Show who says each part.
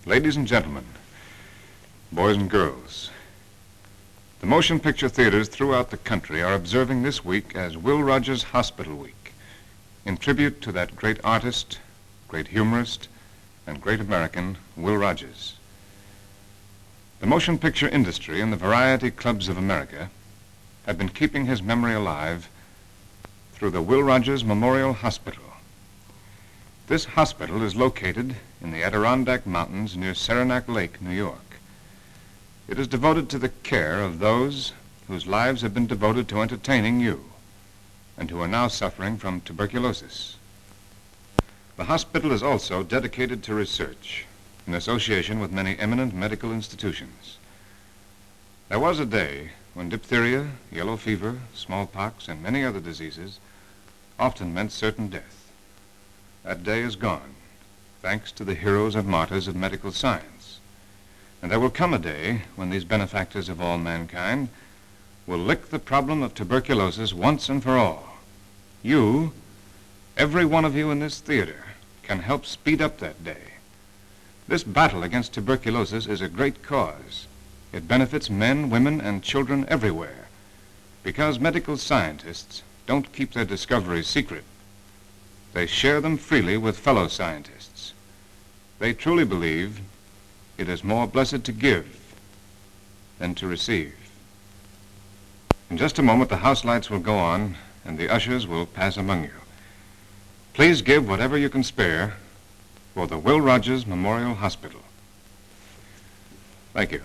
Speaker 1: Ladies and gentlemen, boys and girls, the motion picture theaters throughout the country are observing this week as Will Rogers Hospital Week, in tribute to that great artist, great humorist, and great American, Will Rogers. The motion picture industry and the variety clubs of America have been keeping his memory alive through the Will Rogers Memorial Hospital. This hospital is located in the Adirondack Mountains near Saranac Lake, New York. It is devoted to the care of those whose lives have been devoted to entertaining you and who are now suffering from tuberculosis. The hospital is also dedicated to research in association with many eminent medical institutions. There was a day when diphtheria, yellow fever, smallpox, and many other diseases often meant certain death. That day is gone, thanks to the heroes and martyrs of medical science. And there will come a day when these benefactors of all mankind will lick the problem of tuberculosis once and for all. You, every one of you in this theater, can help speed up that day. This battle against tuberculosis is a great cause. It benefits men, women, and children everywhere, because medical scientists don't keep their discoveries secret. They share them freely with fellow scientists. They truly believe it is more blessed to give than to receive. In just a moment, the house lights will go on and the ushers will pass among you. Please give whatever you can spare for the Will Rogers Memorial Hospital. Thank you.